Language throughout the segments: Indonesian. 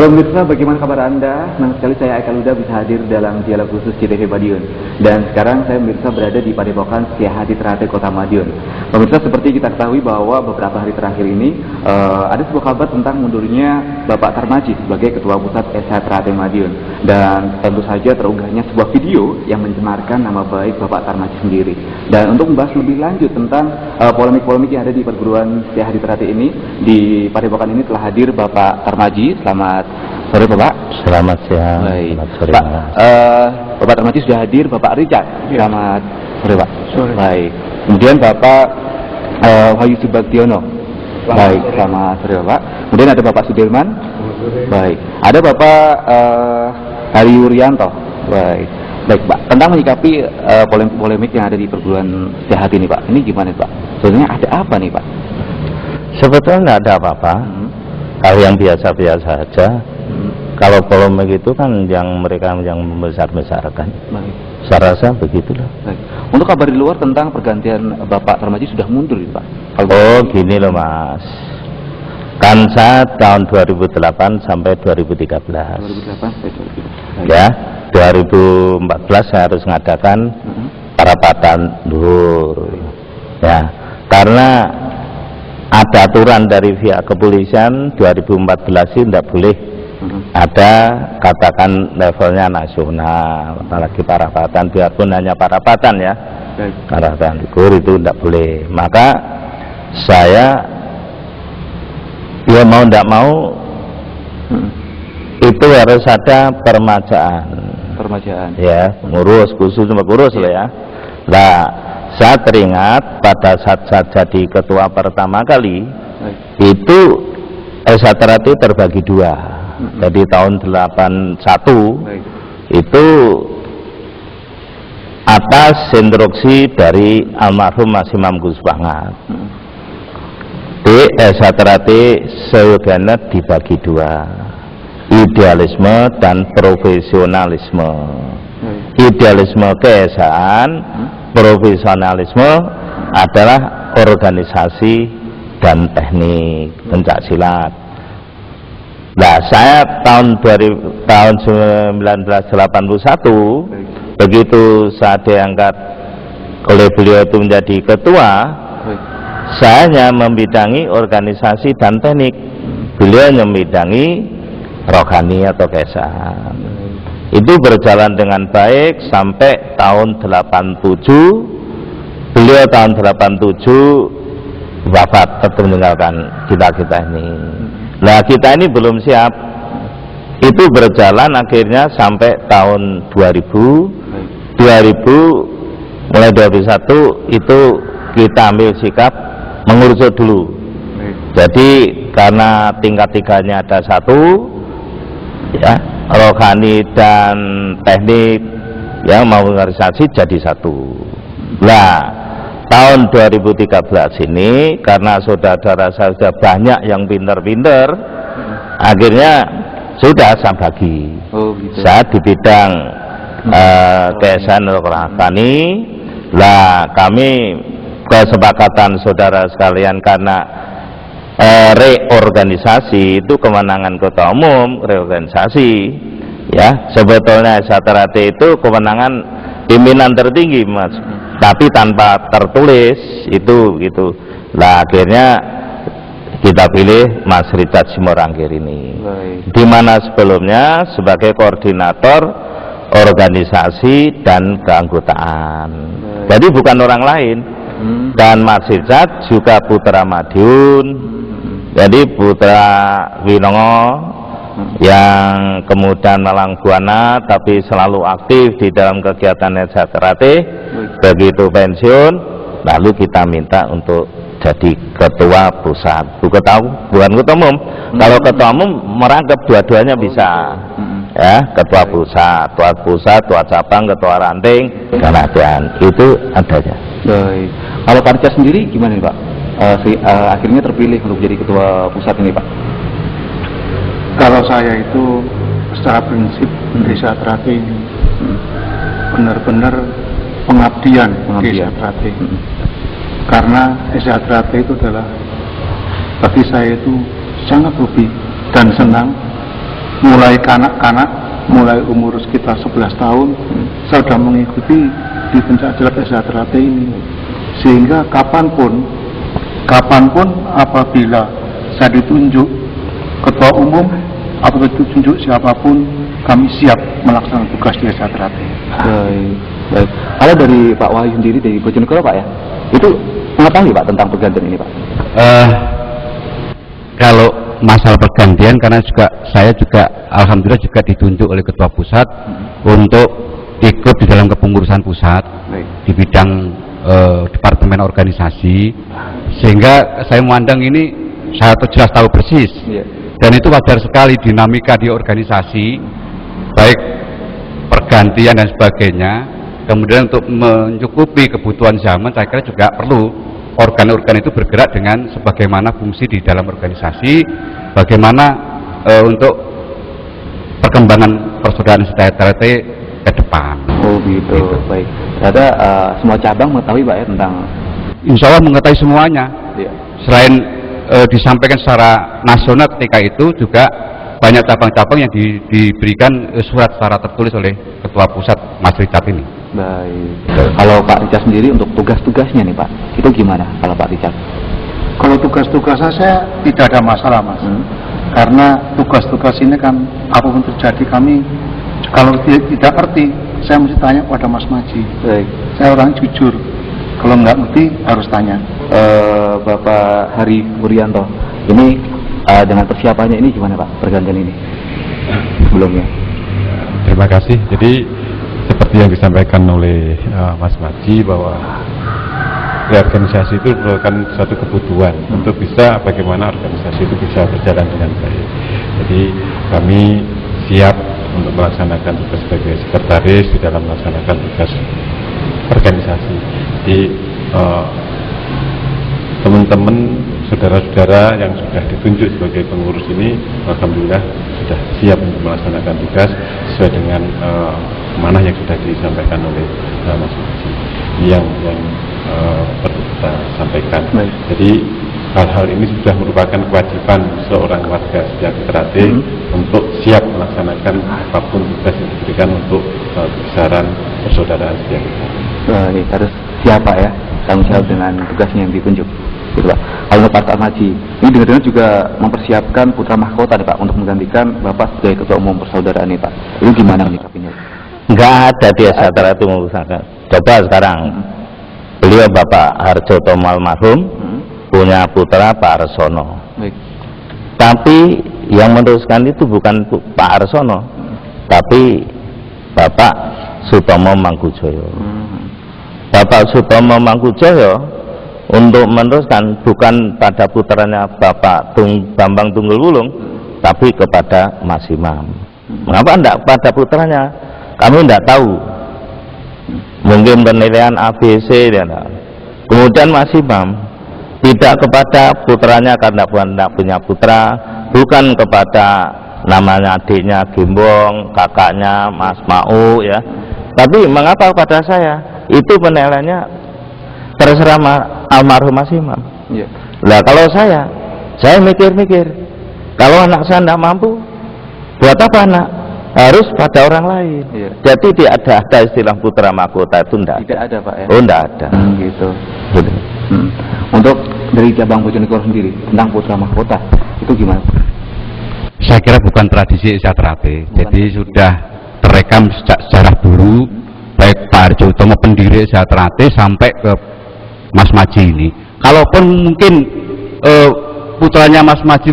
Halo pemirsa, bagaimana kabar Anda? Senang sekali saya Eka Luda bisa hadir dalam dialog khusus CTV Madiun. Dan sekarang saya pemirsa berada di Padepokan Setia Teratai Kota Madiun. Pemirsa, seperti kita ketahui bahwa beberapa hari terakhir ini ada sebuah kabar tentang mundurnya Bapak Tarmaji sebagai Ketua Pusat Setia Teratai Madiun. Dan tentu saja terunggahnya sebuah video yang mencemarkan nama baik Bapak Tarmaji sendiri. Dan untuk membahas lebih lanjut tentang polemik-polemik yang ada di perguruan Setia Teratai ini, di Padepokan ini telah hadir Bapak Tarmaji. Selamat sore Bapak. Selamat siang. Baik. Selamat sore Pak, Mas. Bapak Tarmaji sudah hadir. Bapak Richard. Ya. Selamat sore Pak. Sore. Baik. Kemudian Bapak Wahyu Subagiono. Baik. Selamat sore Bapak. Kemudian ada Bapak Sudirman. Baik. Ada Bapak Hari Wuryanto. Baik. Baik Pak. Tentang menyikapi polemik yang ada di perguruan Setia ini Pak. Ini gimana Pak? Sebenarnya ada apa nih Pak? Sebetulnya nggak ada apa-apa. Kalau yang biasa-biasa aja. Kalau polemik itu kan yang mereka yang membesar-besarkan. Baik. Saya rasa begitulah. Baik. Untuk kabar di luar tentang pergantian Bapak Tarmaji sudah mundur ini Pak. Oh gini loh Mas. Kan saya tahun 2008 sampai 2013. 2008 sampai 2013. Ya, 2014 saya harus mengadakan parapatan luhur. Ya, karena ada aturan dari pihak kepolisian 2014 ini tidak boleh ada katakan levelnya nasional, apalagi parapatan, biarpun hanya parapatan ya. Parapatan luhur itu tidak boleh. Maka saya ya mau tidak mau itu harus ada permajaan. Ya, ngurus khusus ngurus lah ya. Nah, saya teringat pada saat saya jadi ketua pertama kali itu Setia Teratai terbagi dua. Jadi tahun 81 itu atas instruksi dari almarhum Mas Imam Gus Bangat. Di Setia Teratai seyogianya dibagi dua, idealisme dan profesionalisme. Idealisme keesaan, profesionalisme adalah organisasi dan teknik pencak silat. Nah, saya tahun 1981 begitu saya diangkat oleh beliau itu menjadi ketua, saya hanya membidangi organisasi dan teknik, beliau membidangi rohani atau keesaan. Itu berjalan dengan baik sampai tahun 87. Beliau tahun 87 wafat atau meninggalkan kita ini. Nah, kita ini belum siap. Itu berjalan akhirnya sampai tahun 2000 mulai 2001 itu kita ambil sikap mengurucut dulu. Jadi karena tingkat tiganya ada satu, ya, rohani dan teknik yang mau organisasi jadi satu. Nah, tahun 2013 ini karena saudara saya sudah banyak yang pinter-pinter, akhirnya sudah saya bagi. Saya di bidang keesaan rohani. Lah, kami kesepakatan saudara sekalian karena reorganisasi itu kewenangan ketua umum, reorganisasi ya, sebetulnya Setia Teratai itu kewenangan pimpinan tertinggi Mas, tapi tanpa tertulis itu gitu. Nah, akhirnya kita pilih Mas Richard Simorangkir ini. Di mana sebelumnya sebagai koordinator organisasi dan keanggotaan. Jadi bukan orang lain. Dan Mas Richard juga putra Madiun, jadi putra Winongo yang kemudian Malang Buana, tapi selalu aktif di dalam kegiatan Setia Teratai. Begitu pensiun, lalu kita minta untuk jadi ketua pusat. Bukan ketua umum. Kalau ketua umum merangkap dua-duanya bisa. Ya, ketua pusat, tua cabang, ketua ranting, dan itu adanya. Baik. Kalau Karca sendiri gimana nih Pak? Akhirnya terpilih untuk jadi ketua pusat ini Pak. Kalau saya itu secara prinsip Setia Teratai ini benar-benar pengabdian di Setia Teratai. Karena Setia Teratai itu adalah bagi saya itu sangat hobi dan senang mulai kanak-kanak, mulai umur sekitar 11 tahun, saya sudah mengikuti di pencaksilat SH Teratai ini. Sehingga kapanpun apabila saya ditunjuk ketua umum atau ditunjuk siapapun, kami siap melaksanakan tugas di SH Teratai. Baik. Kalau dari Pak Wahyu sendiri dari Bojonegoro Pak ya, itu mengetahui Pak tentang pergantian ini Pak? Kalau masalah pergantian, karena saya juga alhamdulillah juga ditunjuk oleh ketua pusat untuk ikut di dalam kepengurusan pusat di bidang departemen organisasi, sehingga saya memandang ini saya jelas tahu persis, dan itu wajar sekali dinamika di organisasi, baik pergantian dan sebagainya. Kemudian untuk mencukupi kebutuhan zaman, saya kira juga perlu organ-organ itu bergerak dengan sebagaimana fungsi di dalam organisasi, bagaimana untuk perkembangan persaudaraan Teratai ke depan. Oh gitu. Baik. Ternyata semua cabang mengetahui Pak ya tentang. Insya Allah mengetahui semuanya. Selain disampaikan secara nasional ketika itu, juga banyak cabang-cabang yang diberikan surat secara tertulis oleh ketua pusat Mas Richard ini. Baik. Kalau Pak Richard sendiri untuk tugas-tugasnya nih Pak, itu gimana kalau Pak Richard? Kalau tugas-tugasnya saya tidak ada masalah Mas, karena tugas-tugas ini kan apapun terjadi kami kalau tidak ngerti saya mesti tanya pada Mas Maji. Baik. Saya orang jujur, kalau nggak ngerti harus tanya. Bapak Hari Wuryanto, ini dengan persiapannya ini gimana Pak pergantian ini sebelumnya? Terima kasih. Jadi seperti yang disampaikan oleh Mas Maji, bahwa reorganisasi itu merupakan suatu kebutuhan untuk bisa bagaimana organisasi itu bisa berjalan dengan baik. Jadi kami siap untuk melaksanakan tugas sebagai sekretaris di dalam melaksanakan tugas organisasi. Jadi teman-teman, saudara-saudara yang sudah ditunjuk sebagai pengurus ini, alhamdulillah sudah siap untuk melaksanakan tugas sesuai dengan manah yang sudah disampaikan oleh Mas Maji. Yang perlu kita sampaikan. Jadi hal-hal ini sudah merupakan kewajiban seorang warga setiap Teratai untuk siap melaksanakan apapun tugas yang diberikan untuk kebesaran persaudaraan setiap Teratai. Harus siapa ya tanggung jawab dengan tugasnya yang ditunjuk. Gitu Pak. Kalau Pak Maji, ini dengar-dengar juga mempersiapkan putra mahkota nih Pak untuk menggantikan Bapak sebagai ketua umum persaudaraan ini Pak. Itu gimana menyikapinya? Enggak ada di SH Teratai mengusahakan. Coba sekarang beliau Bapak Harjotomo almarhum punya putra Pak Arsono. Tapi yang meneruskan itu bukan Pak Arsono, tapi Bapak Sutomo Mangkujoyo. Bapak Sutomo Mangkujoyo untuk meneruskan bukan pada putranya Bapak Bambang Tunggul Wulung, tapi kepada Mas Imam. Mengapa tidak pada putranya? Kami tidak tahu. Mungkin penilaian ABC dan kemudian Mas Imam tidak kepada putranya karena tidak punya putra, bukan kepada namanya adiknya Gimbong, kakaknya Mas Mau ya. Tapi mengapa pada saya? Itu penilaiannya terserah almarhum Mas Imam. Nah kalau saya mikir-mikir, kalau anak saya tidak mampu, buat apa anak? Harus pada orang lain. Jadi tidak ada istilah putra mahkota itu tidak ada Pak ya? Oh tidak ada. Gitu. Untuk dari cabang Bojonegoro sendiri tentang putra mahkota itu gimana? Saya kira bukan tradisi SH Teratai, jadi sudah terekam sejak sejarah dulu, baik Pak Harjotomo pendiri SH Teratai sampai ke Mas Maji ini. Kalaupun mungkin putranya Mas Maji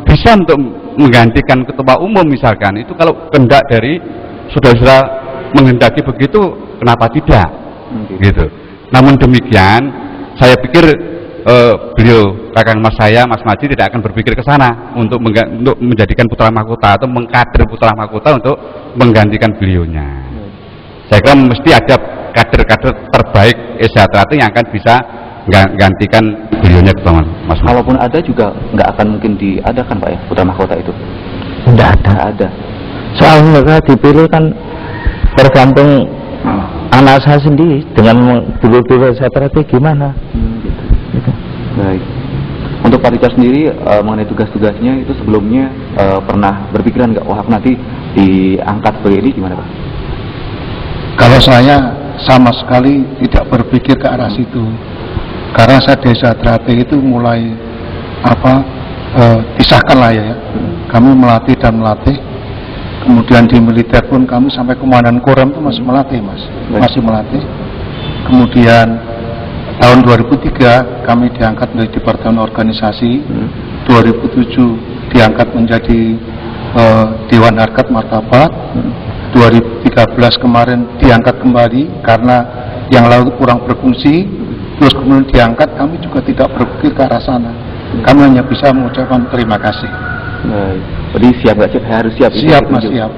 bisa untuk menggantikan ketua umum misalkan, itu kalau kehendak dari saudara-saudara menghendaki begitu, kenapa tidak? Gitu. Namun demikian, saya pikir beliau kakang Mas Maji tidak akan berpikir ke sana untuk menjadikan putra mahkota atau mengkader putra mahkota untuk menggantikan beliaunya. Saya kira mesti ada kader-kader terbaik SH Teratai yang akan bisa gantikan beliaunya ketua Mas Maji. Kalaupun ada juga nggak akan mungkin diadakan Pak ya putra mahkota itu. Tidak ada. Soalnya mereka dipilih kan tergantung anak saya sendiri dengan dulu SH Teratai gimana. Gitu. Baik. Untuk Pak Richard Richard sendiri mengenai tugas-tugasnya itu sebelumnya pernah berpikiran nggak, wah aku nanti diangkat sebagai ini, gimana Pak? Kalau saya sama sekali tidak berpikir ke arah situ, karena saya desa Trate itu mulai disahkan lah ya, kami melatih dan melatih, kemudian di militer pun kami sampai komandan Korem itu masih melatih Mas, masih melatih. Kemudian tahun 2003 kami diangkat menjadi Departemen Organisasi, 2007 diangkat menjadi Dewan Harkat Martabat, 2013 kemarin diangkat kembali karena yang lalu kurang berfungsi, terus kemudian diangkat, kami juga tidak berpikir ke arah sana. Kami hanya bisa mengucapkan terima kasih. Jadi siap nggak siap? Harus siap. Siap Mas, siap.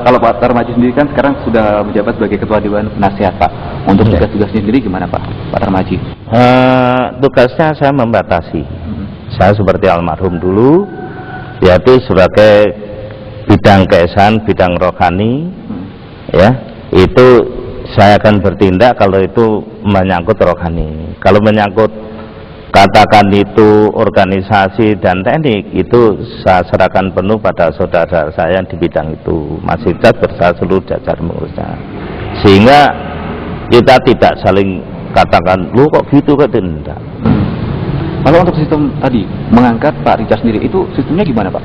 Kalau Pak Tarmaji sendiri kan sekarang sudah menjabat sebagai Ketua Dewan Penasehat Pak. Untuk tugas-tugasnya sendiri gimana Pak Tarmaji? Tugasnya saya membatasi. Saya seperti almarhum dulu, yaitu sebagai bidang keesan, bidang rohani, ya itu saya akan bertindak kalau itu menyangkut rohani. Kalau menyangkut katakan itu organisasi dan teknik, itu saya serahkan penuh pada saudara saya di bidang itu. Mas Richard bersama seluruh jajar mengurusnya, sehingga kita tidak saling katakan lu kok gitu kan, tidak. Kalau untuk sistem tadi mengangkat Pak Richard sendiri, itu sistemnya gimana Pak?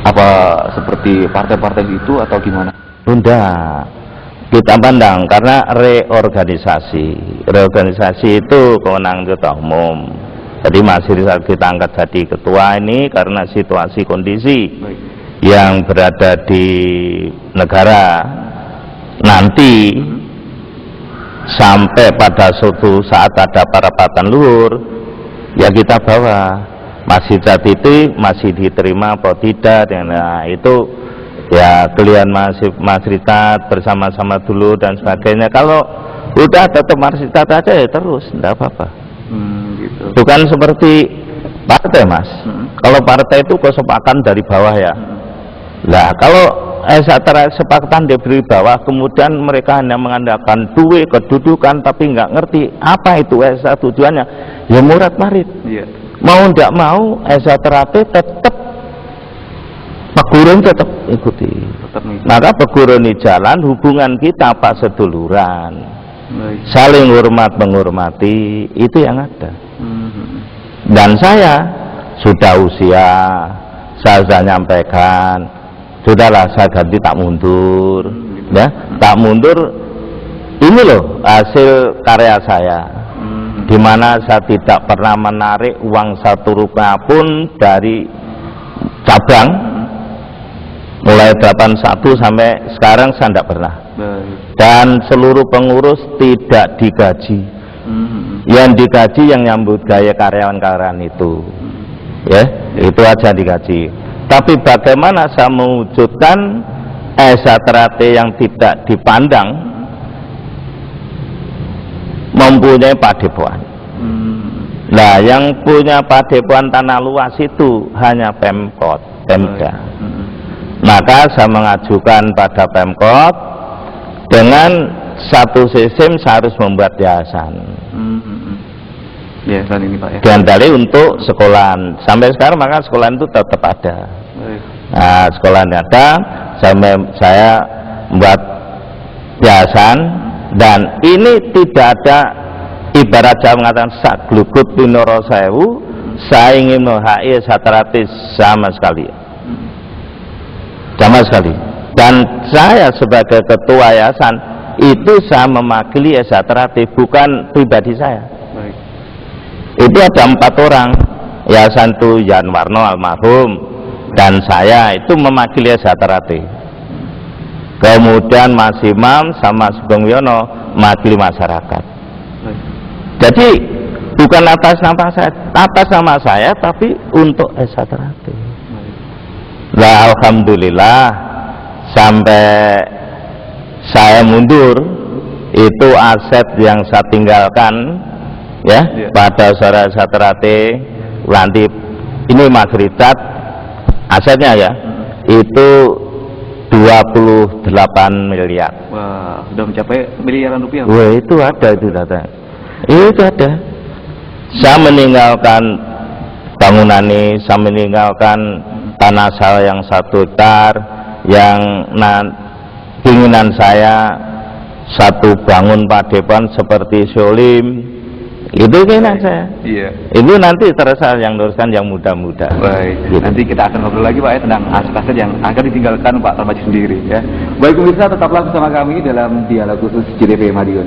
Apa seperti partai-partai itu atau gimana? Enggak, kita pandang karena reorganisasi itu kewenangan ketua umum. Jadi masih kita angkat jadi ketua ini karena situasi kondisi yang berada di negara nanti sampai pada suatu saat ada perapatan luhur, ya kita bawa. Masih saat itu masih diterima atau tidak, nah itu ya kalian Mas Richard bersama-sama dulu dan sebagainya. Kalau udah tetap Mas Richard aja ya terus, enggak apa-apa. Gitu. Bukan seperti partai Mas. Kalau partai itu kesepakatan dari bawah ya. Nah kalau kesepakatan dari bawah, kemudian mereka hanya mengandalkan duit, kedudukan, tapi nggak ngerti apa itu tujuannya, ya murad marid. Mau tidak mau Trate tetap pegurun tetap ikuti. Maka pegurun di jalan, hubungan kita Pak seduluran, saling hormat menghormati, itu yang ada. Dan saya sudah usia, saya sudah nyampaikan, sudahlah saya ganti tak mundur, ya tak mundur. Ini loh hasil karya saya, di mana saya tidak pernah menarik uang 1 rupiah pun dari cabang, mulai 81 sampai sekarang saya tidak pernah. Dan seluruh pengurus tidak digaji. Yang digaji yang nyambut gaya karyawan-karyawan itu, ya itu aja digaji. Tapi bagaimana saya mewujudkan Trate yang tidak dipandang mempunyai padepokan. Nah, yang punya padepokan tanah luas itu hanya Pemkot, Pemda. Maka saya mengajukan pada Pemkot dengan satu sistem saya harus membuat yayasan. Yayasan ini Pak ya. Dan dari untuk sekolahan. Sampai sekarang maka sekolahan itu tetap ada. Nah, sekolahan ada, saya membuat yayasan. Dan ini tidak ada ibarat saya mengatakan sak glugut pinoro sewu, saya ingin menghai Trate sama sekali, Dan saya sebagai ketua yayasan itu saya mewakili Trate, bukan pribadi saya. Itu ada 4 orang, yayasan itu Jan Warno almarhum dan saya itu mewakili Trate. Kemudian Mas Imam sama Sugeng Wiono mewakili masyarakat. Jadi bukan atas nama saya, tapi untuk Trate. Nah, alhamdulillah sampai saya mundur itu aset yang saya tinggalkan ya pada saudara Trate nanti ini Mas Richard asetnya ya itu 28 miliar. Wah, sudah mencapai miliaran rupiah. Wah, itu ada itu data. Itu ada. Saya meninggalkan bangunan ini, saya meninggalkan tanah saya yang 1 hektar, yang keinginan saya satu bangun padepokan seperti Solim, itu keinginan saya. Iya. Itu nanti terasa yang luruskan yang muda-muda. Baik, Gitu. nanti kita akan ngobrol lagi Pak ya tentang aset-aset yang akan ditinggalkan Pak Tarmaji sendiri ya. Baik pemirsa, tetaplah bersama kami dalam dialog khusus JDP Madiun.